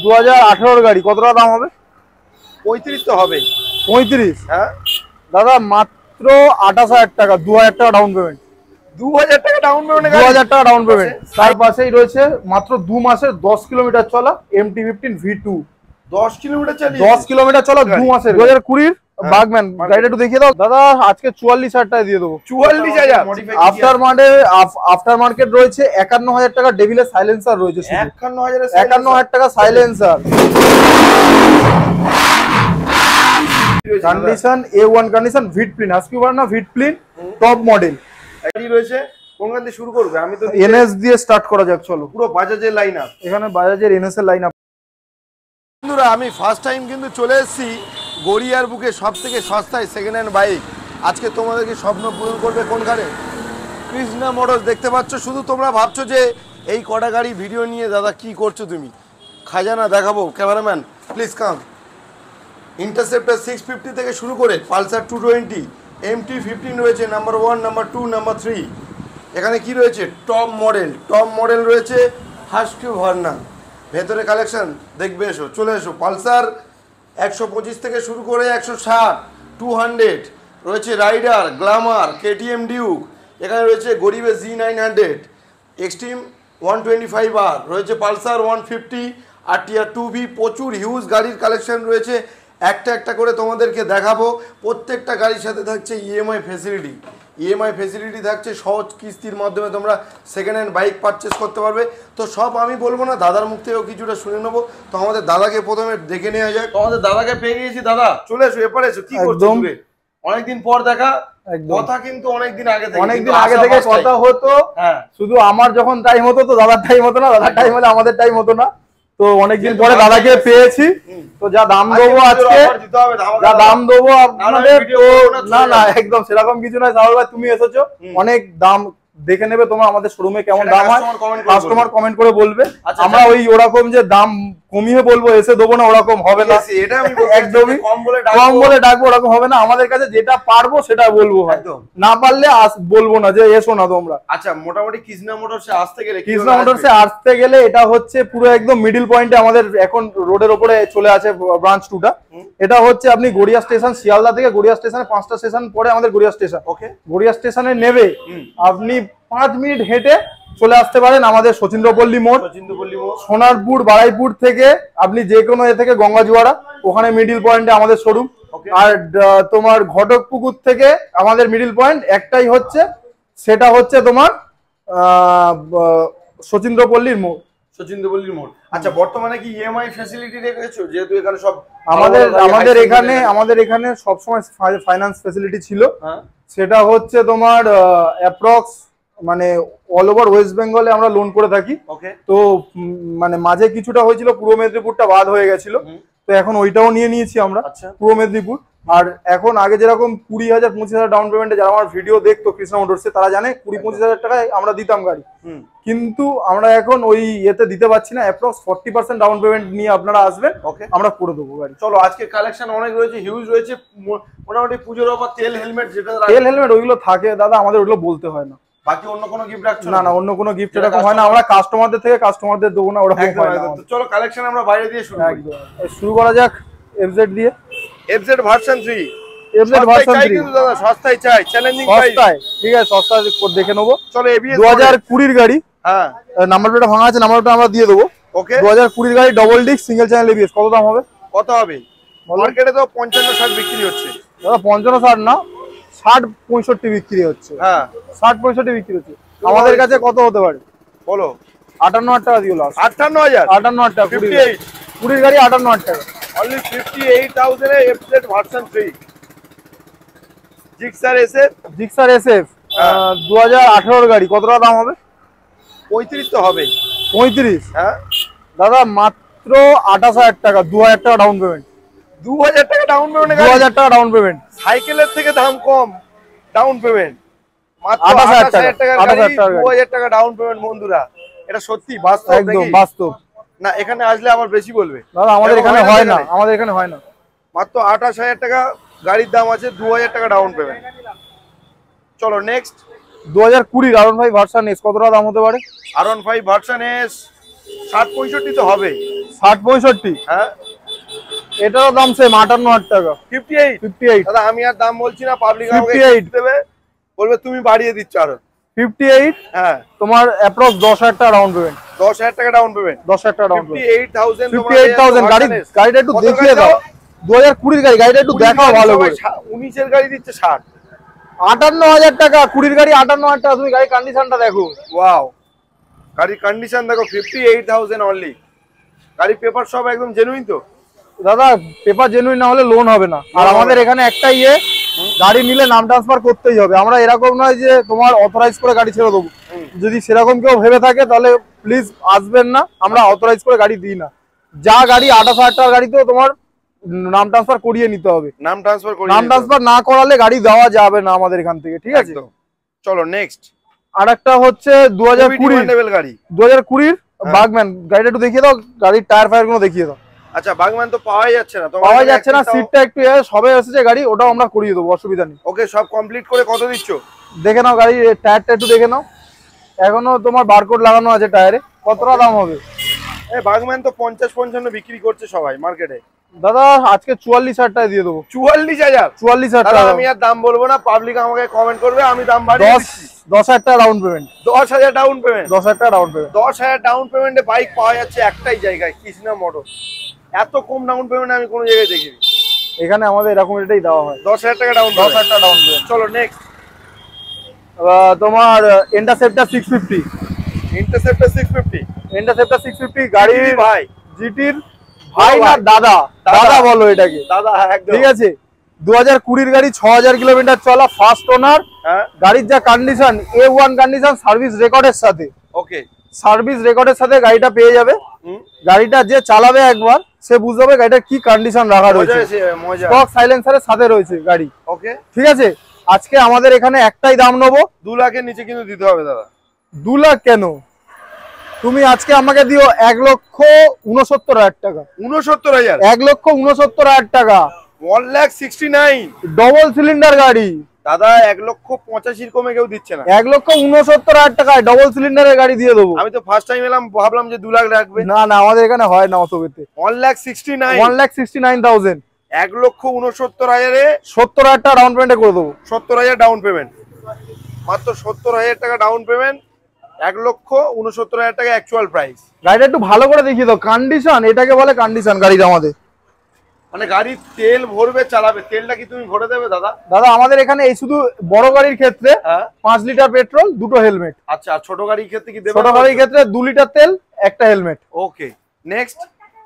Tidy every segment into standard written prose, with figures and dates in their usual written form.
2018 গাড়ি, কত টাকা দাম হবে? 35 তো হবে। 35? হ্যাঁ দাদা মাত্র 28,000 টাকা, 2,000 টাকা ডাউন পেমেন্ট। 2000 টাকা ডাউন পেমেন্ট, 2000 টাকা ডাউন পেমেন্ট। তার পাশেই রয়েছে মাত্র 2 মাসের 10 কিলোমিটার চলা MT-15 V2। 10 কিলোমিটার চালিয়ে 10 কিলোমিটার চলা 2 মাসের 2020 বাগম্যান। গাড়িটা একটু দেখিয়ে দাও দাদা। আজকে 44,000 টাকা দিয়ে দেবো। 44,000 আফটার মার্কেট রয়েছে 51,000 টাকা। ডেভিলের সাইলেন্সার রয়েছে, 51,000 টাকা silencer. Condition A1 condition, Vitpilen, Husqvarna Vitpilen, top model গাড়ি রয়েছে। কোনখান থেকে শুরু করবে? আমি তো NS দিয়ে স্টার্ট করা যাক, চলো। পুরো বাজাজের লাইন আপ, এখানে বাজাজের NS এর লাইন আপ। বন্ধুরা আমি ফার্স্ট টাইম কিন্তু চলে এসেছি গড়িয়ার বুকে সব থেকে সস্তায় সেকেন্ড হ্যান্ড বাইক। আজকে তোমাদেরকে স্বপ্ন পূরণ করবে কোনখানে? কৃষ্ণা মোটরস। দেখতে পাচ্ছ, শুধু তোমরা ভাবছো যে এই কটা গাড়ি ভিডিও নিয়ে দাদা কি করছো তুমি, খাজানা দেখাবো। Cameraman please come. ইন্টারসেপ্টার 650 থেকে শুরু করে পালসার 220, MT-15 রয়েছে, নাম্বার 1, নাম্বার 2, নাম্বার 3। এখানে কি রয়েছে? টপ মডেল রয়েছে হাস্কিউবারনা। ভেতরে কালেকশন দেখবে, এসো, চলে এসো। পালসার 125 থেকে শুরু করে 160, 200 রয়েছে। Raider, Glamour, KTM Duke. এখানে রয়েছে গরিবের Z900, এক্সট্রিম 125R রয়েছে, পালসার 150, RTR 2V। প্রচুর হিউজ গাড়ির কালেকশন রয়েছে। একটা করে তোমাদেরকে দেখাবো। প্রত্যেকটা গাড়ির সাথে থাকছে EMI ফেসিলিটি থাকছে। সহজ কিস্তির মাধ্যমে তোমরা সেকেন্ড হ্যান্ড বাইক পারচেস করতে পারবে। তো সব আমি বলবো না, দাদার মুখ থেকেও কিছুটা শুনে নেবো। তো আমাদের দাদাকে প্রথমে দেখে নেওয়া যায়। আমাদের দাদাকে পেয়ে গিয়েছি। দাদা চলে এসো, এপারে এসো। কি করছো? অনেকদিন পর দেখা। কথা কিন্তু অনেকদিন আগে থেকে কথা হতো। হ্যাঁ, শুধু আমার যখন টাইম হতো তো দাদার টাইম হতো না, দাদার টাইম হলে আমাদের টাইম হতো না। তো অনেকদিন পরে দাদাকে পেয়েছি। তো যা দাম দেবো আজকে, যা দাম দেবো আপনাদের, না একদম সেরকম কিছু নয়। সাগর ভাই তুমি এসেছো, অনেক দাম দেখে নেবে তোমরা আমাদের শোরুমে কেমন দাম হয়, কাস্টমার কমেন্ট করে বলবে। আমরা ওই ওরকম যে দাম কমিয়ে বলবো এসে দেবো না, ওরকম হবে না। একদমই কম বলে ডাকবো, ওরকম হবে না। আমাদের কাছে যেটা পারবো সেটা বলবো, না পারলে বলবো না যে এসো না তোমরা। আচ্ছা, মোটামুটি কৃষ্ণা মোটরসে আসতে গেলে এটা হচ্ছে পুরো একদম মিডিল পয়েন্টে আমাদের এখন রোডের ওপরে চলে আছে ব্রাঞ্চ 2টা। এটা হচ্ছে আপনি গড়িয়া স্টেশন, শিয়ালদা থেকে গড়িয়া স্টেশনে 5টা স্টেশন পরে আমাদের গড়িয়া স্টেশন। ওকে, গড়িয়া স্টেশনে নেবে আপনি 5 মিনিট হেঁটে চলে আসতে পারেন আমাদের সচিন্দ্রপল্লী মোড়। সোনারপুর বারাইপুর থেকে আপনি যে কোনো এ থেকে গঙ্গাজুয়ারা, ওখানে মিডিল পয়েন্টে আমাদের শোরুম। আর তোমার ঘটকপুকুর থেকে আমাদের মিডিল পয়েন্ট একটাই হচ্ছে, সেটা হচ্ছে তোমার সচিন্দ্রপল্লীর মোড়। আচ্ছা, বর্তমানে কি EMI ফ্যাসিলিটি রেখেছো? যেহেতু এখানে সব আমাদের এখানে সবসময় ফাইন্যান্স ফ্যাসিলিটি ছিল। সেটা হচ্ছে তোমার অ্যাপ্রক্স মানে অল ওভার ওয়েস্ট বেঙ্গলে আমরা লোন করে থাকি। তো মানে মাঝে কিছুটা হয়েছিল, পূর্ব মেদিনীপুরটা বাদ হয়ে গেছিল, তো এখন ওইটাও নিয়ে নিয়েছি আমরা, পূর্ব মেদিনীপুর। আর এখন আগে যেরকম 20,000-25,000 ডাউন পেমেন্টে যারা আমার ভিডিও দেখতো কৃষ্ণা মোটরসে, তারা জানে 20-25,000 টাকায় আমরা দিতাম গাড়ি। কিন্তু আমরা এখন ওই ইয়েতে দিতে পারছি না। অ্যাপ্রক্স 40% ডাউন পেমেন্ট নিয়ে আপনারা আসবেন, আমরা করে দেবো গাড়ি। চলো, আজকে কালেকশন অনেক রয়েছে, হিউজ রয়েছে। মোটামুটি পুজোর অফার তেল হেলমেট, ওইগুলো থাকে দাদা, আমাদের ওইগুলো বলতে হয় না। বাকি অন্য কোনো গিফট রাখছো? না, অন্য কোনো গিফট এরকম হয় না। আমরা কাস্টমারদের থেকে কাস্টমারদের দেবো না, ওরকম হয় না। চলো, কালেকশন আমরা বাইরে দিয়ে শুরু করা যাক। FZ দিয়ে, FZ ভার্সন 3। কিন্তু দাদা সস্তায় চাই, চ্যালেঞ্জিং প্রাইস। ঠিক আছে, সস্তা দেখে নেবো। চলো, ABS 2020 গাড়ি। হ্যাঁ, নাম্বার প্লেটটা ভাঙা আছে, নাম্বার প্লেটটা আমরা দিয়ে দেবো। ওকে, 2020 গাড়ি, double disc, single channel ABS। কত দাম হবে? মার্কেটে তো 55-60 বিক্রি হচ্ছে। দাদা 55-60 না, 60-65 বিক্রি হচ্ছে। হ্যাঁ, 60-65 বিক্রি হচ্ছে। আমাদের কাছে কত হতে পারে বলো? 58,000 টাকা দিয়ে লাস্ট। 58,000 টাকা। 20 গাড়ি 58,000 টাকা। অনলি 58,000 এ FZ ভার্সন 3 জিক্সার SF 2018 গাড়ি। কত টাকা দাম হবে? 35 তো হবে। 35? হ্যাঁ দাদা মাত্র 28,000 টাকা, 2,000 টাকা ডাউন পেমেন্ট। 2,000 টাকা ডাউন পেমেন্ট? 2,000 টাকা ডাউন পেমেন্ট। সাইকেলের থেকে দাম কম ডাউন পেমেন্ট, মাত্র 28,000 টাকা। 2,000 টাকা ডাউন পেমেন্ট। বন্ধুরা, এটা সত্যি বাস্তব, একদম বাস্তব না? এখানে আসলে আবার বেশি বলবে। দাদা আমাদের এখানে হয় না, আমাদের এখানে হয় না। মাত্র 28,000 টাকা গাড়ির দাম আছে, 2,000 টাকা ডাউন পেমেন্ট। চলো নেক্সট। 2020 R15 version S। কত টাকা দাম হতে পারে? R15 ভার্সন S 60-65 তো হবে। 60-65 হ্যাঁ এটারও দাম সেম 58,000 টাকা। 58 দাদা আমি আর দাম বলছি না, পাবলিক আমাকে 58 দেবে, বলবে তুমি বাড়িয়ে দিচ্ছ আরো। 58 হ্যাঁ তোমার অ্যাপ্রক্স 10,000 টাকা ডাউন পেমেন্ট। 10,000 টাকা ডাউন পেমেন্ট। 10,000 টাকা ডাউন পেমেন্ট। 58,000 58,000 গাড়িটা একটু দেখিয়ে দাও। 2020 এর গাড়ি, গাড়িটা একটু দেখাও ভালো করে। 19 এর গাড়ি দিচ্ছে 60। 58,000 টাকা 20 গাড়ি 58,000 টাকা। তুমি গাড়ির কন্ডিশনটা দেখো। ওয়াও, গাড়ির কন্ডিশন দেখো 58,000 অনলি। গাড়ির পেপার সব একদম জেনুইন তো দাদা? পেপার জেনুইন না হলে লোন হবে না। আর আমাদের এখানে একটা গাড়ি নিলে নাম ট্রান্সফার করতেই হবে। আমরা এরকম নয় যে তোমার অথরাইজ করে গাড়ি ছেড়ে দেবো। যদি সেরকম কেউ ভেবে থাকে তাহলে প্লিজ আসবেন না, আমরা অথরাইজ করে গাড়ি দিই না। যা গাড়ি 28,000 টাকার গাড়িতেও তোমার নাম ট্রান্সফার করিয়ে নিতে হবে। নাম ট্রান্সফার না করালে গাড়ি দেওয়া যাবে না আমাদের এখান থেকে, ঠিক আছে? চলো নেক্সট। আর একটা হচ্ছে 2020 গাড়ি, 2020 বাগম্যান। গাড়িটা একটু দেখিয়ে দাও, গাড়ির টায়ার ফায়ার গুলো দেখিয়ে দাও। আচ্ছা বাগম্যান তো পাওয়াই যাচ্ছে না, পাওয়া যাচ্ছে না, সিটটা একটু সবে এসেছে গাড়ি, ওটাও আমরা করিয়ে দেবো, অসুবিধা নেই। ওকে, সব কমপ্লিট করে কত দিচ্ছ? দেখে নাও গাড়ির টায়ারটা একটু দেখে নাও, এখনো তোমার বারকোড লাগানো আছে টায়ারে। কতটা দাম হবে? এই বাগম্যান তো 50-55 বিক্রি করছে সবাই মার্কেটে। দাদা আজকে 44,000 টাকা দিয়ে দেবো। 44,000? 44,000 টাকা। আমি আর দাম বলবো না, পাবলিক আমাকে কমেন্ট করবে, আমি দাম বাড়িয়ে দিচ্ছি। 10,000 টাকা ডাউন পেমেন্ট। 10,000 down payment? 10,000 টাকা ডাউন পেমেন্ট। 10,000 ডাউন পেমেন্টে বাইক পাওয়া যাচ্ছে একটাই জায়গায়, কৃষ্ণা মোটর। এত কম ডাউন পেমেন্ট আমি কোনো জায়গায় দেখিনি। এখানে আমাদের এরকম এটাই দেওয়া হয়। 10,000 টাকা ডাউন, 10,000 টাকা ডাউন পেমেন্ট। চলো নেক্সট। তোমার ইন্টারসেপ্টর 650। ইন্টারসেপ্টর 650? ইন্টারসেপ্টর 650 গাড়ি ভাই, জিটির ভাই না দাদা? দাদা বলো এটাকে, দাদা একদম। ঠিক আছে। 2020 গাড়ি, 6,000 কিলোমিটার চলা, ফার্স্ট ওনার। গাড়ির যা কন্ডিশন, A1 কন্ডিশন, সার্ভিস রেকর্ডের সাথে। ওকে, সার্ভিস রেকর্ডের সাথে গাড়িটা পেয়ে যাবে। গাড়িটা যে চালাবে একবার সে বুঝতে হবে গাড়িটার কি কন্ডিশন রাখা রয়েছে। স্টক সাইলেন্সারের সাথে রয়েছে গাড়ি। ওকে, ঠিক আছে। আজকে আমাদের এখানে একটাই দাম নেবো, 2 লাখের নিচে কিন্তু দিতে হবে দাদা। 2 লাখ কেন? তুমি আজকে আমাকে দিও 1,69,000 টাকা। 69,000? 1,69,000 টাকা। 1,69,000? ডবল সিলিন্ডার গাড়ি দাদা। 1,85,000 কমে কেউ দিচ্ছে না। 1,69,000 টাকায় ডবল সিলিন্ডারের গাড়ি দিয়ে দেবো। আমি তো ফার্স্ট টাইম এলাম, ভাবলাম যে 2 লাখ রাখবে। না না, আমাদের এখানে হয় না অত বেতে। 1,69,000? 1,69,000। 1,69,000 70,000 টাকা ডাউন পেমেন্টে করে দেবো। 70,000 ডাউন পেমেন্ট, মাত্র 70,000 টাকা ডাউন পেমেন্ট। 1,69,000 টাকা অ্যাকচুয়াল প্রাইস। গাড়িটা একটু ভালো করে দেখিয়ে দাও, কন্ডিশন এটাকে বলে কন্ডিশন গাড়িটা আমাদের। মানে গাড়ি তেল ভরবে, চালাবে, তেলটা কি তুমি ভরে দেবে দাদা? দাদা আমাদের এখানে এই শুধু বড় গাড়ির ক্ষেত্রে 5 লিটার পেট্রোল, 2টো হেলমেট। আচ্ছা, আর ছোট গাড়ির ক্ষেত্রে কি দেবে? ছোট গাড়ির ক্ষেত্রে 2 লিটার তেল, একটা হেলমেট। ওকে, নেক্সট।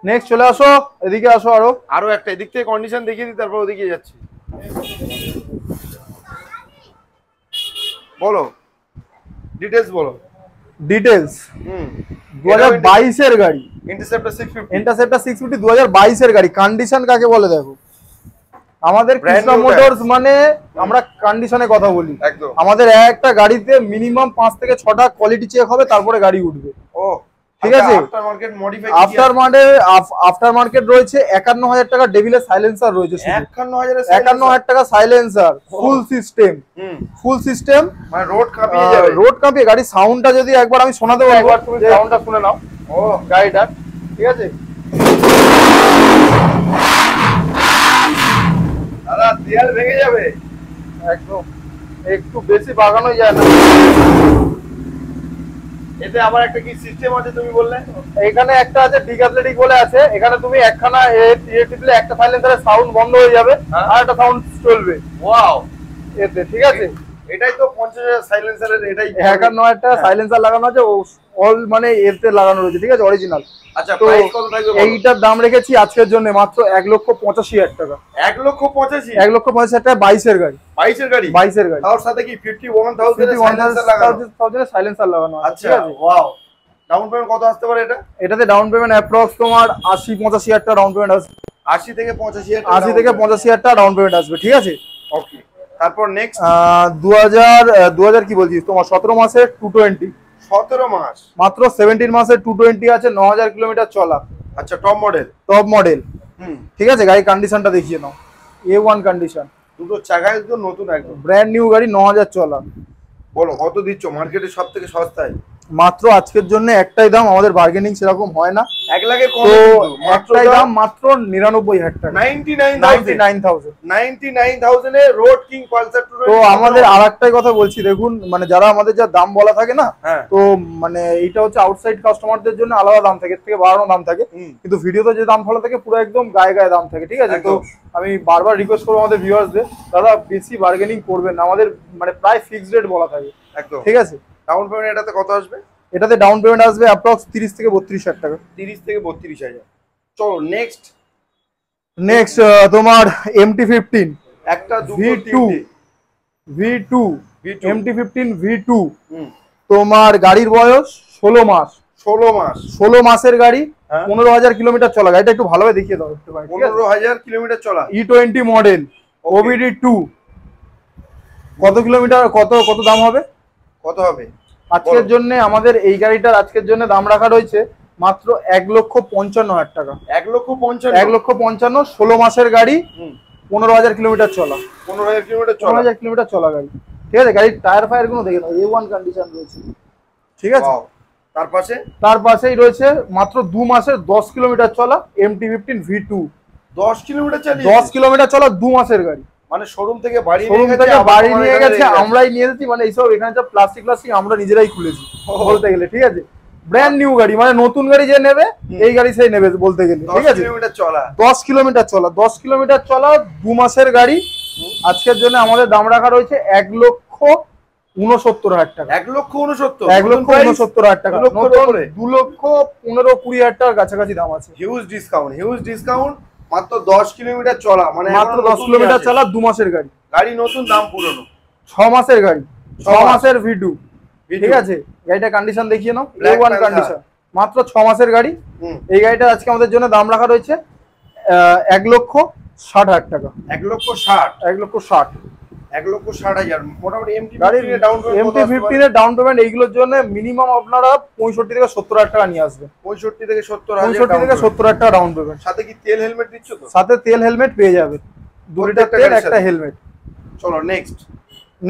নেক্সট চলে আসো, এদিকে আসো। আরো একটা এদিক থেকে কন্ডিশন দেখিয়ে দিই, তারপর ওদিকে যাচ্ছি। বলো ডিটেইলস, বলো ডিটেইলস। 2022 এর গাড়ি, ইন্টারসেপ্টর 650। ইন্টারসেপ্টর 650 2022 এর গাড়ি। কন্ডিশন কাকে বলে দেখো, আমাদের কৃষ্ণা মোটরস মানে আমরা কন্ডিশনে কথা বলি। আমাদের একটা গাড়িতে মিনিমাম 5 থেকে 6টা কোয়ালিটি চেক হবে, তারপরে গাড়ি উঠবে। ও ঠিক আছে। আফটার মার্কেট রয়েছে 51,000 টাকা ডেভিলের সাইলেন্সার রয়েছে। 51,000 টাকা সাইলেন্সার, ফুল সিস্টেম। মানে রোড কাঁপিয়ে গাড়ি সাউন্ডটা যদি একবার আমি শোনাতে পারি, একবার তুমি সাউন্ডটা শুনে নাও। ও গাড়িটা ঠিক আছে দাদা, দেয়াল ভেঙে যাবে একদম, একটু বেশি বাগানো যায় না। এতে আবার একটা কি সিস্টেম আছে তুমি বললে? এখানে একটা আছে ডিক্যাথলেটিক বলে আছে, এখানে তুমি একখানা টিপলে একটা সাইলেন্সারের সাউন্ড বন্ধ হয়ে যাবে আর একটা সাউন্ড চলবে। ওয়াও, এতে ঠিক আছে। এটাই তো 50,000 সাইলেন্সারের, এটাই 51,000 টাকা সাইলেন্সার লাগানো আছে, অল মানে এতে লাগানো রয়েছে, ঠিক আছে, অরিজিনাল। আচ্ছা, প্রাইস কত থাকবে? এইটার দাম রেখেছি আজকের জন্য মাত্র 1,85,000 টাকা। 1,85,000? 1,85,000 টাকা 22 এর গাড়ি। 22 এর গাড়ি? 22 এর গাড়ি। তার সাথে কি 51,000 সাইলেন্সার লাগানো আছে। আচ্ছা, ওয়াও। ডাউন পেমেন্ট কত আসতে পারে এটা? এটাতে ডাউন পেমেন্ট অ্যাপ্রক্স তোমার 80-85,000 টাকা ডাউন পেমেন্ট আসবে। 80 থেকে 85,000 টাকা? 80 থেকে 85,000 টাকা ডাউন পেমেন্ট আসবে, ঠিক আছে। ওকে, তারপর নেক্সট। 2000 কি বলছিস তোমার 17 মাসের 220। 17 মাস? মাত্র 17 মাসের 220 আছে, 9,000 কিলোমিটার চলা। আচ্ছা, টপ মডেল। ঠিক আছে, গাড়ি কন্ডিশনটা দেখিয়ে নাও, A1 কন্ডিশন, দুটো চাকায় তো নতুন, একদম ব্র্যান্ড নিউ গাড়ি, 9,000 চলা। বলো কত দিচ্ছ মার্কেটে সব থেকে সস্তায়? মাত্র আজকের জন্য একটাই দাম, আমাদের বার্গেনিং সেরকম হয় না। 1 লাখে কম, তো একটাই দাম মাত্র 99,000 টাকা, 99,000 এ রোড কিং পালসার 220। তো আমাদের আরেকটাই কথা বলছি, দেখুন মানে যারা আমাদের যা দাম বলা থাকে না, তো মানে এইটা হচ্ছে আউটসাইড কাস্টমারদের জন্য আলাদা দাম থাকে, এর থেকে বাড়ানো দাম থাকে, কিন্তু ভিডিওতে যে দাম বলা থাকে পুরো একদম গায়ে গায়ে দাম থাকে, ঠিক আছে? তো আমি বারবার রিকোয়েস্ট করবো আমাদের ভিউয়ার্সদের, দাদা বেশি বার্গেনিং করবেন না, আমাদের মানে প্রায় ফিক্সড রেট বলা থাকে, একদম ঠিক আছে? ডাউন পেমেন্ট এটাতে কত আসবে? এটাতে ডাউন পেমেন্ট আসবে অ্যাপ্রক্স 30 থেকে 32,000 টাকা। 30 থেকে 32,000। চলো নেক্সট তোমার MT-15 একটা V2 MT-15 V2 তোমার গাড়ির বয়স 16 মাসের গাড়ি, 15,000 কিলোমিটার চলা। গাড়িটা একটু ভালোভাবে দেখিয়ে দাও একটু ভাই। 15,000 কিলোমিটার চলা, E20 মডেল, OBD2। কত কিলোমিটার, কত দাম হবে? কত হবে আজকের জন্য আমাদের এই গাড়িটার আজকের জন্য দাম রাখা রয়েছে মাত্র 1,55,000 টাকা। 1,55,000 16 মাসের গাড়ি, 15,000 কিলোমিটার চলা। 15,000 কিলোমিটার চলা গাড়ি, ঠিক আছে? গাড়ির টায়ার ফায়ার গুলো দেখে নাও, A1 কন্ডিশন রয়েছে, ঠিক আছে? তার পাশেই রয়েছে মাত্র 2 মাসের 10 কিলোমিটার চলা MT-15 V2। 10 কিলোমিটার চালিয়ে, 10 কিলোমিটার চলা 2 মাসের গাড়ি, মানে শোরুম থেকে বাড়ি নিয়ে গেছে, আমরাই নিয়ে এসেছি, মানে এইসব এখানে যা প্লাস্টিক আমরা নিজেরাই খুলেছি বলতে গেলে, ঠিক আছে? ব্র্যান্ড নিউ গাড়ি, মানে নতুন গাড়ি যে নেবে এই গাড়ি সেই নেবে বলতে গেলে, ঠিক আছে? 10 কিলোমিটার চলা 2 মাসের গাড়ি। আজকের জন্য আমাদের দাম রাখা রয়েছে 1,69,000 টাকা। 1,69,000 টাকা, 2,15,20,000 টাকার কাছাকাছি দাম আছে। Huge discount. মাত্র 10 কিলোমিটার চলা, মানে মাত্র 10 কিলোমিটার চলা 2 মাসের গাড়ি। গাড়ি নতুন, দাম পুরনো। 6 মাসের গাড়ি, 6 মাসের V2, ঠিক আছে? গাড়িটা কন্ডিশন দেখিয়ে নাও, A1 কন্ডিশন, মাত্র 6 মাসের গাড়ি। এই গাড়িটা আজকে আমাদের জন্য দাম রাখা রয়েছে 1,60,000 টাকা। 1,60,000 মোটামুটি। MT-15 এর ডাউন পেমেন্ট এইগুলোর জন্য মিনিমাম আপনারা 65 থেকে 70,000 টাকা নিয়ে আসবেন। 65 থেকে 70,000 টাকা ডাউন পেমেন্ট। সাথে কি তেল হেলমেট দিচ্ছ তো? সাথে তেল হেলমেট পেয়ে যাবেন, 2 লিটার তেল, একটা হেলমেট। চলো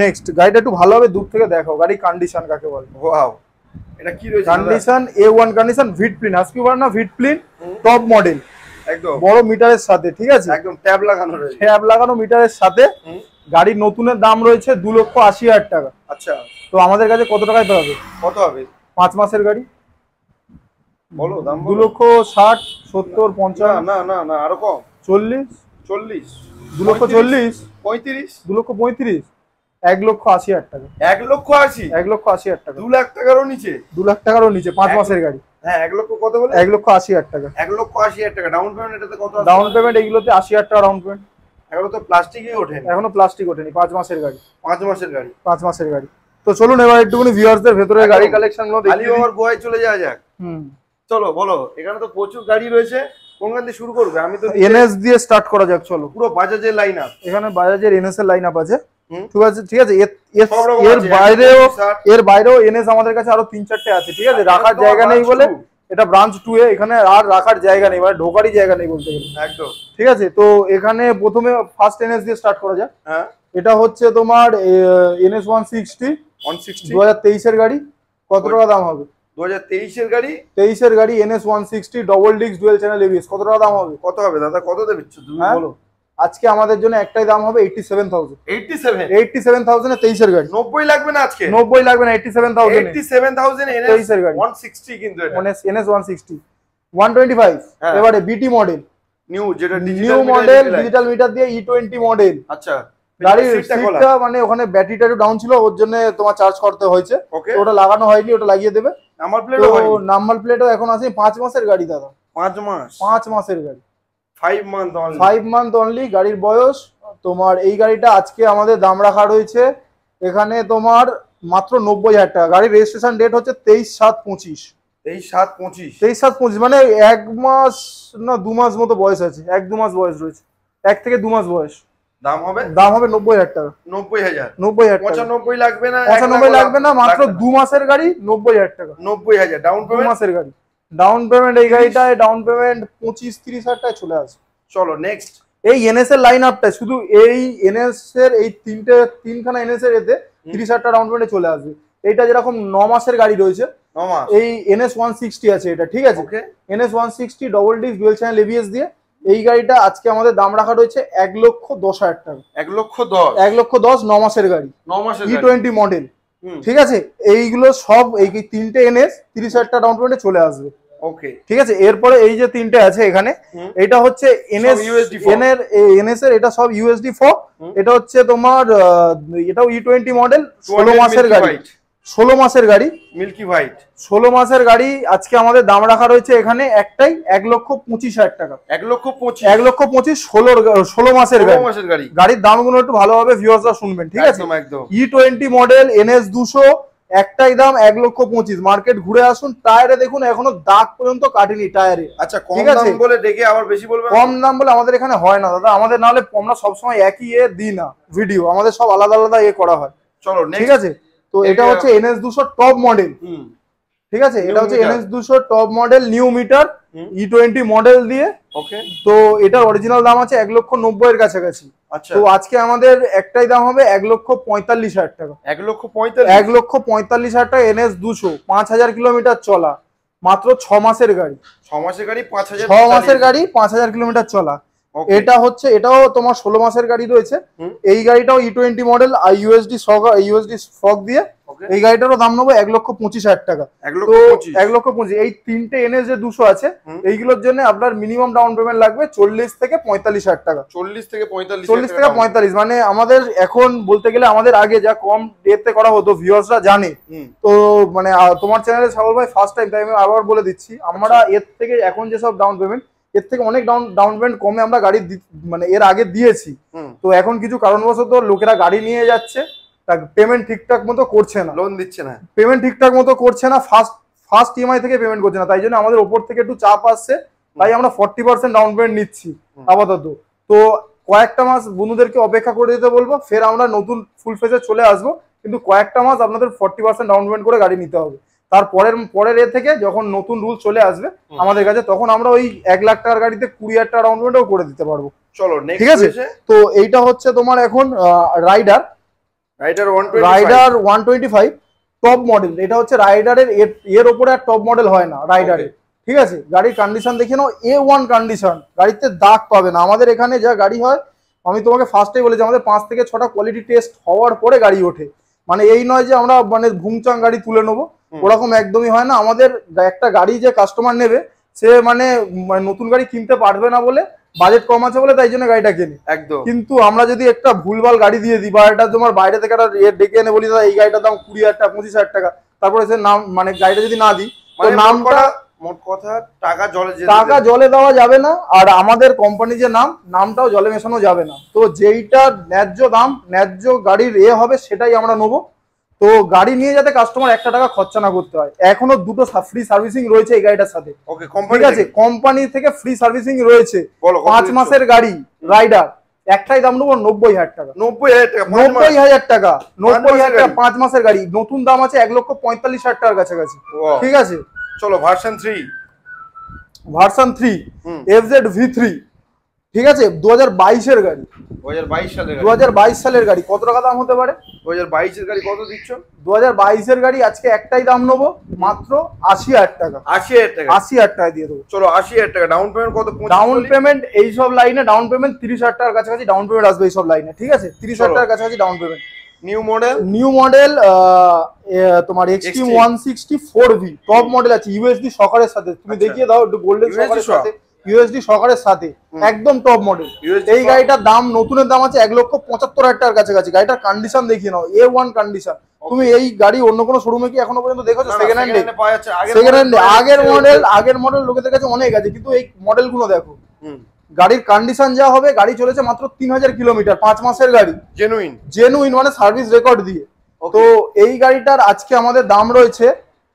নেক্সট গাড়িটা একটু ভালোভাবে দূর থেকে দেখো, গাড়ি কন্ডিশন কাকে বলে। ওয়াও, এটা কি রয়েছে? Condition A1 condition, Vitpilen, Husqvarna Vitpilen top model, একদম বড় মিটারের সাথে, ঠিক আছে? একদম ট্যাব লাগানো রয়েছে, ট্যাব লাগানো মিটারের সাথে। গাড়ির নতুনের দাম রয়েছে 2,80,000 টাকা। আচ্ছা, তো আমাদের কাছে কত টাকায় পাবে? কত হবে? 5 মাসের গাড়ি, বলো দাম। 2,60,000, 70, 50, না আরো কম, 40, 2,40,000, 35, 2,35,000, 1,80,000 টাকা। 1,80,000 টাকা, 2 লাখ টাকারও নিচে, 2 লাখ টাকারও নিচে 5 মাসের গাড়ি। হ্যাঁ, 1 লক্ষ কত বলে? 1,80,000 টাকা। 1,80,000 টাকা ডাউন পেমেন্ট। এটাতে কত? ডাউন পেমেন্ট এইগুলোতে 80,000 টাকা ডাউন পেমেন্ট। এখনো তো প্লাস্টিকই ওঠেনি, এখনো প্লাস্টিক ওঠেনি। 5 মাসের গাড়ি, 5 মাসের গাড়ি, 5 মাসের গাড়ি। তো চলুন এবার একটুখানি ভিউয়ার্সদের ভেতরে গাড়ি কালেকশন গুলো দেখি। আলিবাবার গোয়ায় চলে যাওয়া যাক। চলো বলো, এখানে তো প্রচুর গাড়ি রয়েছে, কোনখান দিয়ে শুরু করবে? আমি তো NS দিয়ে স্টার্ট করা যাক, চলো। পুরো বাজাজের লাইন আপ, এখানে বাজাজের NS এর লাইন আপ আছে, ঠিক আছে? এর বাইরেও NS আমাদের কাছে আরো 3-4টে আছে, ঠিক আছে? রাখার জায়গা নেই বলে এটা ব্রাঞ্চ 2 এ, এখানে আর রাখার জায়গা নেই, মানে ঢোকারই জায়গা নেই বলতে গেলে, একদম, ঠিক আছে? তো এখানে প্রথমে ফার্স্ট NS দিয়ে স্টার্ট করা যাক। এটা হচ্ছে তোমার NS 160 2023 এর গাড়ি। কত টাকা দাম হবে? 2023 এর গাড়ি, 23 এর গাড়ি NS 160 double disc dual channel ABS। কত টাকা দাম হবে? কত হবে দাদা, কত দেবে তুমি বলো? আজকে আমাদের জন্য একটাই দাম হবে 87,000। 87,000 এ 23 এর গাড়ি। 90 লাগবে না আজকে? 90 লাগবে না, 87,000 NS এর গাড়ি 160, কিন্তু এটা NS 160 125। এবারে BT মডেল, নিউ, যেটা নিউ মডেল, ডিজিটাল মিটার দিয়ে E20 মডেল। আচ্ছা, গাড়ির সিটটা মানে ওখানে ব্যাটারিটা একটু ডাউন ছিল, ওর জন্য তোমার চার্জ করতে হয়েছে, ওটা লাগানো হয়নি, ওটা লাগিয়ে দেবে। নাম্বার প্লেটও এখন আছে। 5 মাসের গাড়ি দাদা, 5 মাসের গাড়ি, 5 মান্থ অনলি গাড়ির বয়স। তোমার এই গাড়িটা আজকে আমাদের দাম রাখা রয়েছে এখানে তোমার মাত্র 90,000 টাকা। গাড়ির রেজিস্ট্রেশন ডেট হচ্ছে 23/7/25। 23/7/25 মানে 1 মাস না 2 মাস মতো বয়স আছে, 1-2 মাস বয়স রয়েছে, 1 থেকে 2 মাস বয়স। দাম হবে 90,000 টাকা। 90,000, 95 লাগবে না, 95 লাগবে না, মাত্র 2 মাসের গাড়ি, 90,000 টাকা। 90,000 ডাউন পেমেন্ট, 2 মাসের গাড়ি। ডাউন পেমেন্ট এই গাড়িটায় ডাউন পেমেন্ট 25-30,000 টাকায় চলে আসে। চলো নেক্সট, এই NS এর লাইন আপটা শুধু এই NS এর এই তিনখানা NS এর এতে 30,000 টাকা ডাউন পেমেন্টে চলে আসবে। এইটা যেরকম 9 মাসের গাড়ি রয়েছে, 9 মাস, এই NS 160 আছে এটা, ঠিক আছে? ওকে, NS 160 double disc dual channel ABS দিয়ে এই গাড়িটা আজকে আমাদের দাম রাখা রয়েছে 1,10,000 টাকা। 1,10,000, 1,10,000 9 মাসের গাড়ি, 9 মাসের E20 মডেল, ঠিক আছে? এইগুলো সব এই তিনটে NS 30,000 টাকা ডাউন পেমেন্টে চলে আসবে, ওকে, ঠিক আছে? এরপরে এই যে তিনটে আছে এখানে, এটা হচ্ছে NS এর, এটা সব USD ফগ। এটা হচ্ছে তোমার এটাও E20 মডেল, 16 মাসের গাড়ি, 16 মাসের গাড়ি, মিল্কি হোয়াইট, 16 মাসের গাড়ি। আজকে আমাদের দাম রাখা রয়েছে এখানে একটাই 1,25,000 টাকা। 1,25,000, 16 মাসের গাড়ি। গাড়ির দামগুলো একটু ভালোভাবে ভিউয়ার্সরা শুনবেন, ঠিক আছে? E20 মডেল NS 200, একটাই দাম 1,25,000। মার্কেট ঘুরে আসুন, টায়ারে দেখুন এখনো দাগ পর্যন্ত কাটেনি টায়ারে। আচ্ছা, কম দাম বলে ডেকে আবার বেশি বলবেন? কম দাম বলে আমাদের এখানে হয় না দাদা, আমাদের নাহলে আমরা সবসময় একই দিই না ভিডিও, আমাদের সব আলাদা আলাদা করা হয়। চলো, ঠিক আছে? তো এটা হচ্ছে NS 200 টপ মডেল, ঠিক আছে? এটা হচ্ছে NS 200 top model, new meter, E20 model দিয়ে, ওকে। তো এটার অরিজিনাল দাম আছে 1,90,000 এর কাছাকাছি। আচ্ছা, তো আজকে আমাদের একটাই দাম হবে 1,45,000 টাকা। 1,45,000 টাকা NS 200, 5,000 কিলোমিটার চলা, মাত্র 6 মাসের গাড়ি। 6 মাসের গাড়ি, 5,000, 6 মাসের গাড়ি, 5,000 কিলোমিটার চলা। এটা হচ্ছে, এটাও তোমার 16 মাসের গাড়ি রয়েছে। এই গাড়িটাও E20 মডেল, USD ফগ দিয়ে। এই গাড়িটারও দাম নেবো 1,25,000 টাকা। 1,25,000। এই তিনটে NS যে 200 আছে, এইগুলোর জন্য আপনার মিনিমাম ডাউন পেমেন্ট লাগবে 40 থেকে 45,000 টাকা। 40 থেকে 45, মানে আমাদের এখন বলতে গেলে আমাদের আগে যা কম রেটে করা হতো, ভিউয়ার্সরা জানে। তো মানে তোমার চ্যানেলে সাগর ভাই ফার্স্ট টাইম, তাই আমি আবার বলে দিচ্ছি, আমরা এর থেকে এখন যেসব ডাউন পেমেন্ট, এর থেকে অনেক ডাউন পেমেন্ট কমে আমরা গাড়ি মানে এর আগে দিয়েছি। তো এখন কিছু কারণবশত লোকেরা গাড়ি নিয়ে যাচ্ছে, পেমেন্ট ঠিকঠাক মতো করছে না, লোন দিচ্ছে না, পেমেন্ট ঠিকঠাক মতো করছে না, ফার্স্ট EMI থেকে পেমেন্ট করছে না। তাই জন্য আমাদের ওপর থেকে একটু চাপ আসছে, তাই আমরা 40% ডাউন পেমেন্ট নিচ্ছি আপাতত। তো কয়েকটা মাস বন্ধুদেরকে অপেক্ষা করে দিতে বলবো, ফের আমরা নতুন ফুল ফেজে চলে আসবো, কিন্তু কয়েকটা মাস আপনাদের 40% ডাউন পেমেন্ট করে গাড়ি নিতে হবে। পরের থেকে যখন নতুন রুল চলে আসবে আমাদের কাছে, তখন আমরা ওই 1,00,000 টাকার গাড়িতে 20,000 টাকা ডাউন পেমেন্টও করে দিতে পারবো। চলো, ঠিক আছে? তো এইটা হচ্ছে তোমার এখন রাইডার 125 টপ মডেল। এটা হচ্ছে রাইডারের, এর ওপরে আর টপ মডেল হয় না রাইডারের, ঠিক আছে? গাড়ির কন্ডিশন দেখে নাও, A1 কন্ডিশন, গাড়িতে দাগ পাবে না। আমাদের এখানে যা গাড়ি হয়, আমি তোমাকে ফার্স্টেই বলেছি, আমাদের 5 থেকে 6টা কোয়ালিটি টেস্ট হওয়ার পরে গাড়ি ওঠে। মানে এই নয় যে আমরা মানে ভুংচাং গাড়ি তুলে নেবো, ওরকম একদমই হয় না। আমাদের একটা গাড়ি যে কাস্টমার নেবে, সে মানে নতুন গাড়ি কিনতে পারবে না বলে, বাজেট কম আছে বলে, তাই জন্য গাড়িটা কেনে একদম। কিন্তু আমরা যদি একটা ভুলভাল গাড়ি দিয়ে দিই, বা এটা তোমার বাইরে থেকে একটা ডেকে এনে বলি, এই গাড়িটার দাম 20,000 টাকা, 25,000 টাকা, তারপরে সে নাম মানে গাড়িটা যদি না দিই, নামটা মোট কথা টাকা জলে দেওয়া যাবে না। আর আমাদের কোম্পানি যে নামটাও জলে মেশানো যাবে না। তো যেইটা ন্যায্য দাম, ন্যায্য গাড়ির হবে, সেটাই আমরা নেবো। তো গাড়ি নিয়ে যাতে কাস্টমার 1 টাকা খরচা না করতে হয়। এখনো 2টো ফ্রি সার্ভিসিং রয়েছে এই গাড়িটার সাথে, ঠিক আছে? কোম্পানি থেকে ফ্রি সার্ভিসিং রয়েছে। 5 মাসের গাড়ি রাইডার, একটাই দাম নেবো 90,000 টাকা। 90,000 টাকা 5 মাসের গাড়ি। নতুন দাম আছে 1,45,000 টাকার কাছাকাছি, ঠিক আছে? চলো, ভার্সন 3 FZ V3, ঠিক আছে? 2022 এর গাড়ি, 2022 সালের গাড়ি। কত টাকা দাম হতে পারে? 2022 এর গাড়ি কত দিচ্ছ? 2022 এর গাড়ি আজকে একটাই দাম নেবো মাত্র 80,000 টাকা। 80,000 টাকা দিয়ে দেবো। চলো, 80,000 টাকা। ডাউন পেমেন্ট কত? ডাউন পেমেন্ট এইসব লাইনে ডাউন পেমেন্ট 30,000 টাকার কাছাকাছি ডাউন পেমেন্ট আসবে এইসব লাইনে, ঠিক আছে? 30,000 টাকার কাছাকাছি ডাউন পেমেন্ট। নিউ মডেল তোমার Xtreme 160 4V টপ মডেল আছে, USD সকারের সাথে। তুমি দেখিয়ে দাও একটু, গোল্ডেন সকারের সাথে, USD সকারের সাথে, একদম টপ মডেল। এই গাড়িটার দাম, নতুনের দাম আছে 1,75,000 টাকার কাছাকাছি। গাড়িটার কন্ডিশন দেখিয়ে নাও, A1 কন্ডিশন। তুমি এই গাড়ি অন্য কোনো শোরুমে কি এখনো পর্যন্ত দেখেছো? সেকেন্ড হ্যান্ডে আগের মডেল লোকেদের কাছে অনেক আছে, কিন্তু এই মডেলগুলো দেখো, গাড়ির কন্ডিশন যা হবে। গাড়ি চলেছে মাত্র 3,000 কিলোমিটার, 5 মাসের গাড়ি, জেনুইন মানে সার্ভিস রেকর্ড দিয়ে। তো এই গাড়িটার আজকে আমাদের দাম রয়েছে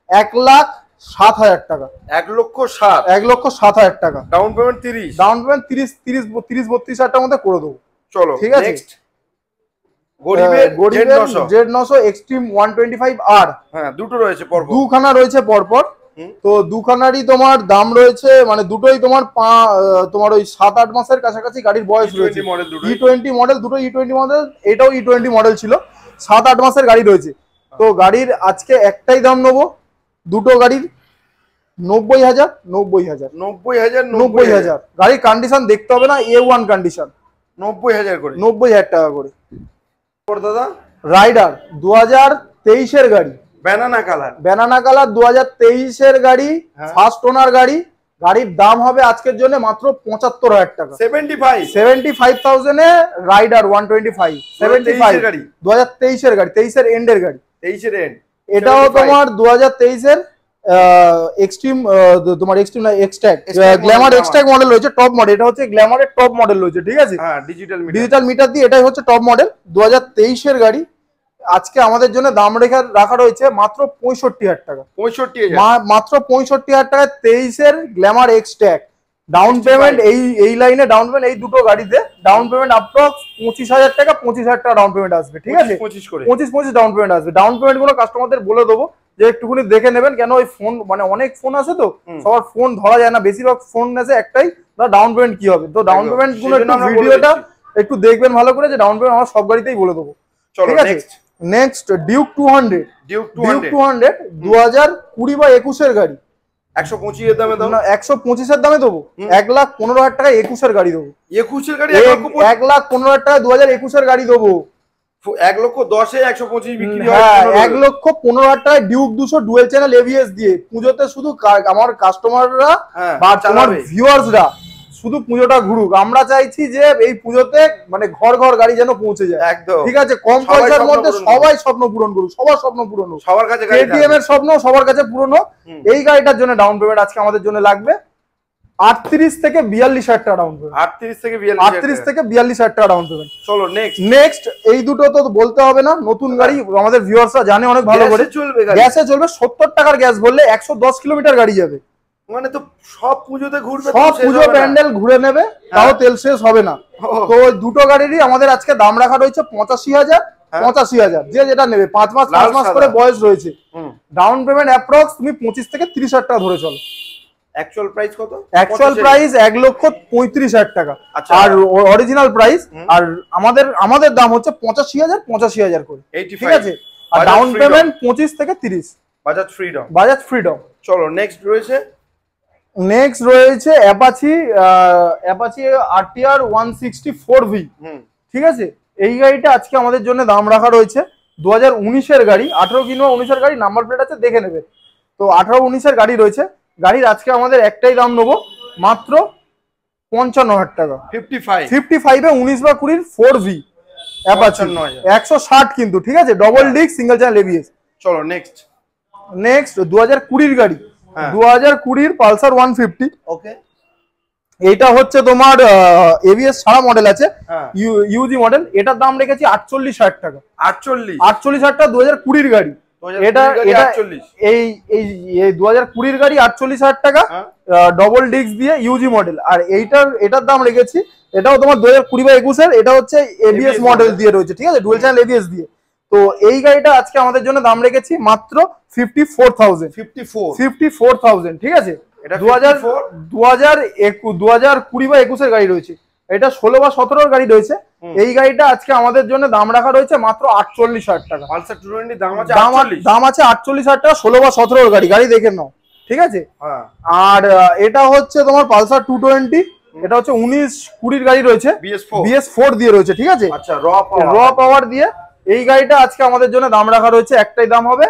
1,07,000 টাকা। 1,07,000 টাকা। ডাউন পেমেন্ট 30, ডাউন পেমেন্ট 30-32,000 টাকার মধ্যে করে দেবো। চলো, ঠিক আছে? গরিবের Z900 Xtreme 125R, হ্যাঁ, দুটো রয়েছে পরপর, দুখানা রয়েছে পরপর। তো দুখানারই তোমার দাম রয়েছে, মানে দুটোই তোমার ওই 7-8 মাসের কাছাকাছি গাড়ির বয়স রয়েছে। E20 মডেল, দুটো E20 মডেল, এটাও E20 মডেল ছিল, 7-8 মাসের গাড়ি রয়েছে। তো গাড়ির আজকে একটাই দাম নেবো, দুটো গাড়ির 90,000 90,000 90,000। গাড়ির কন্ডিশন দেখতে হবে না, A1 কন্ডিশন। 90,000 করে, 90,000 টাকা করে। দাদা রাইডার 2023-এর গাড়ি, ব্যানানা কালার, 2023-এর গাড়ি, ফার্স্ট ওনার গাড়ি। গাড়ির দাম হবে আজকের জন্য মাত্র 75,000 টাকা। 75,000 এ রাইডার 125। 75 গাড়ি, 2023-এর গাড়ি, 23-এর এন্ডের গাড়ি, 23-এর এন্ড। এটাও তোমার 2023-এর এক্সট্রিম, তোমার এক্সট্রিম না, এক্সট্যাক গ্ল্যামার এক্সট্যাক মডেল রয়েছে, টপ মডেল। এটা হচ্ছে গ্ল্যামারের টপ মডেল রয়েছে, ঠিক আছে? হ্যাঁ, ডিজিটাল মিটার দিয়ে, এটাই হচ্ছে টপ মডেল 2023-এর গাড়ি। আজকে আমাদের জন্য দাম রাখা রয়েছে মাত্র 65,000 টাকা। 65,000, মাত্র 65,000 টাকায় 23-এর গ্ল্যামার এক্সট্যাক। ডাউন পেমেন্ট এই লাইনে ডাউন পেমেন্ট, এই দুটো গাড়িতে ডাউন পেমেন্ট অ্যাপ্রক্স 25,000 টাকা, 25,000 টাকা ডাউন পেমেন্ট আসবে, ঠিক আছে? 25 ডাউন পেমেন্ট আসবে। ডাউন পেমেন্ট গুলো কাস্টমারদের বলে দেবো যে একটুখানি দেখে নেবেন, কেন ওই ফোন মানে অনেক ফোন আছে তো, সবার ফোন ধরা যায় না, বেশিরভাগ ফোন আছে একটাই, ডাউন পেমেন্ট কি হবে। তো ডাউন পেমেন্ট গুলো একটু ভিডিওটা একটু দেখবেন ভালো করে, যে ডাউন পেমেন্ট আমরা সব গাড়িতেই বলে দেবো, ঠিক আছে? Next Duke 200। ডিউক 200 2020 বা 21-এর গাড়ি। 125-এর দামে দাও না, 125-এর দামে দেবো। 1,15,000 টাকায় 21-এর গাড়ি দেবো। 21-এর গাড়ি 1,15,000 টাকায় 2021-এর গাড়ি দেবো। 1,10,000-এ 125 বিক্রি হয়। হ্যাঁ, 1,15,000 টাকায় ডিউক 200 ডুয়েল চ্যানেল এবিএস দিয়ে। পুজোতে শুধু আমার কাস্টমাররা বা আমার ভিউয়ার্সরা শুধু পুজোটা ঘুরুক। আমরা চাইছি যে এই পুজোতে মানে ঘর ঘর গাড়ি যেন পৌঁছে যায়, একদম, ঠিক আছে? কম পয়সার মধ্যে সবাই স্বপ্ন পূরণ করুক, সবার স্বপ্ন পূরণ হোক, সবার কাছে কেটিএম এর স্বপ্ন সবার কাছে পূরণ হোক। এই গাড়িটার জন্য ডাউন পেমেন্ট আজকে আমাদের জন্য লাগবে 38 থেকে 42,000 টাকা ডাউন পেমেন্ট। 38 থেকে 42,000 টাকা ডাউন পেমেন্ট। চলো নেক্সট এই দুটো তো বলতে হবে না, নতুন গাড়ি, আমাদের ভিউয়ার্সরা জানে অনেক ভালো করে। গ্যাসে চলবে, 70 টাকার গ্যাস বললে 110 কিলোমিটার গাড়ি যাবে। মানে তো সব পুজোতে ঘুরবে, সব পুজো প্যান্ডেল ঘুরে নেবে, তাও তেল শেষ হবে না। তো ওই দুটো গাড়িরই আমাদের আজকে দাম রাখা রয়েছে 85,000। 85,000 যে যেটা নেবে, 5 মাস করে বয়স রয়েছে। ডাউন পেমেন্ট অ্যাপ্রক্স তুমি 25 থেকে 30,000 টাকা ধরে চলো। অ্যাকচুয়াল প্রাইস কত? অ্যাকচুয়াল প্রাইস 1,35,000 টাকা, আর অরিজিনাল প্রাইস। আর আমাদের দাম হচ্ছে 85,000 করে, ঠিক আছে? আর ডাউন পেমেন্ট 25 থেকে 30। বাজাজ ফ্রিডম। চলো নেক্সট রয়েছে অ্যাপাচি RTR 164V, ঠিক আছে? এই গাড়িটা আজকে আমাদের জন্য দাম রাখা রয়েছে 2019-এর গাড়ি, 18 কিংবা 19-এর গাড়ি, নাম্বার প্লেট আছে দেখে নেবে। তো 18-19-এর গাড়ি রয়েছে। গাড়ির আজকে আমাদের একটাই দাম নেবো মাত্র 55,000 টাকা। 55-এ 19 বা 20 4V অ্যাপাচি 160 কিন্তু, ঠিক আছে? Double disc single channel ABS. চলো নেক্সট 2020-এর গাড়ি, 2020-এর পালসার 150। ওকে, এইটা হচ্ছে তোমার এবিএস ছাড়া মডেল আছে, ইউজি মডেল। এটার দাম রেখেছি 48,000 টাকা। 48,000 টাকা 2020-এর গাড়ি। এটা এই 2020-এর গাড়ি 48,000 টাকা, ডবল ডিস্ক দিয়ে ইউজি মডেল। আর এটার দাম রেখেছি, এটাও তোমার 2020 বা 21-এর, এটা হচ্ছে এবিএস মডেল দিয়ে রয়েছে, ঠিক আছে? ডুয়াল চ্যানেল এবিএস দিয়ে। তো এই গাড়িটা আজকে আমাদের জন্য দাম রেখেছি মাত্র 54,000। 54,000, ঠিক আছে? 2020 বা 21-এর গাড়ি রয়েছে, এটা 16 বা 17-এর গাড়ি রয়েছে। এই গাড়িটা আজকে আমাদের জন্য দাম রাখা রয়েছে মাত্র 48,000 টাকা। পালসার 220 দাম আছে 48,000 টাকা, 16 বা 17-এর গাড়ি দেখে নাও, ঠিক আছে? আর এটা হচ্ছে তোমার পালসার 220, এটা হচ্ছে 19-20-এর গাড়ি রয়েছে, BS4 দিয়ে রয়েছে, ঠিক আছে? আচ্ছা, র পাওয়ার দিয়ে। এই গাড়িটা আজকে আমাদের জন্য দাম রাখা রয়েছে, একটাই দাম হবে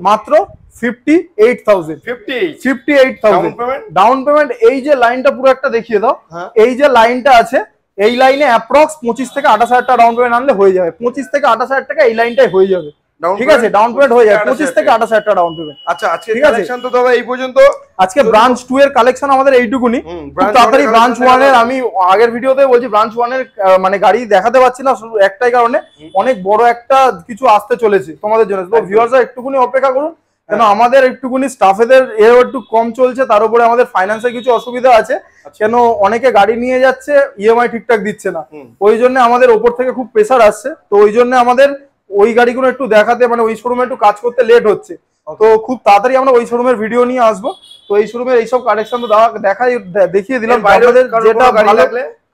মাত্র 58,000। 58,000 ডাউন পেমেন্ট। এই যে লাইনটা পুরো একটা দেখিয়ে দাও, এই যে লাইনটা আছে, এই লাইনে অ্যাপ্রক্স 25 থেকে 28,000 টাকা ডাউন পেমেন্ট আনলে হয়ে যাবে। 25 থেকে 28,000 টাকা এই লাইনটাই হয়ে যাবে, ঠিক আছে? ডাউন পেমেন্ট হয়ে যাবে 25 থেকে 28,000 টাকা ডাউন পেমেন্ট। আচ্ছা, আজকে কালেকশন তো দাদা এই পর্যন্ত। আজকে ব্রাঞ্চ 2 এর কালেকশন আমাদের এইটুকুনি। তাড়াতাড়ি ব্রাঞ্চ 1 এর, আমি আগের ভিডিওতে বলছি ব্রাঞ্চ 1 এর মানে গাড়ি দেখাতে পাচ্ছি না, শুধু একটাই কারণে, অনেক বড় একটা কিছু আসতে চলেছে তোমাদের জন্য। তো ভিউয়ার্সরা একটুকুনি অপেক্ষা করুন, কেন আমাদের একটুকুনি স্টাফেদের এও একটু কম চলছে, তার উপরে আমাদের ফাইন্যান্সের কিছু অসুবিধা আছে, কেন অনেকে গাড়ি নিয়ে যাচ্ছে ইএমআই ঠিকঠাক দিচ্ছে না, ওই জন্য আমাদের ওপর থেকে খুব প্রেসার আসছে। তো ওই জন্য আমাদের ওই গাড়িগুলো একটু দেখাতে, মানে ওই শোরুমে একটু কাজ করতে লেট হচ্ছে। তো খুব তাড়াতাড়ি আমরা ওই শোরুমের ভিডিও নিয়ে আসবো। তো এই শোরুমের এইসব কালেকশন তো দেখিয়ে দিলাম। যেটা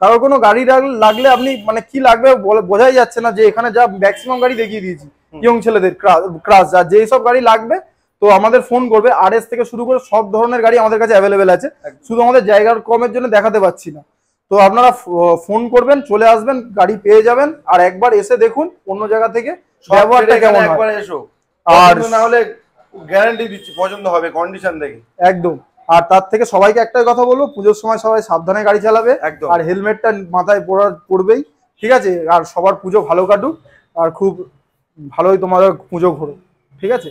কারোর কোনো গাড়ি লাগলে আপনি মানে কি লাগবে বোঝাই যাচ্ছে না, যে এখানে যা ম্যাক্সিমাম গাড়ি দেখিয়ে দিয়েছি। ইয়ং ছেলেদের ক্রাশ আর যেই সব গাড়ি লাগবে তো আমাদের ফোন করবে। RS থেকে শুরু করে সব ধরনের গাড়ি আমাদের কাছে অ্যাভেলেবেল আছে, শুধু আমাদের জায়গার কমের জন্য দেখাতে পাচ্ছি না। তো আপনারা ফোন করবেন, চলে আসবেন, গাড়ি পেয়ে যাবেন। আর একবার এসে দেখুন অন্য জায়গা থেকে ব্যবহারটা কেমন হয়। একবার এসো, আর না হলে গ্যারান্টি দিচ্ছি পছন্দ হবে কন্ডিশন দেখে একদম। আর তার থেকে সবাইকে একটাই কথা বলবো, পুজোর সময় সবাই সাবধানে গাড়ি চালাবে, একদম। আর হেলমেটটা মাথায় পড়বেই, ঠিক আছে? আর সবার পুজো ভালো কাটুক, আর খুব ভালোই তোমাদের পুজো ঘোরো, ঠিক আছে?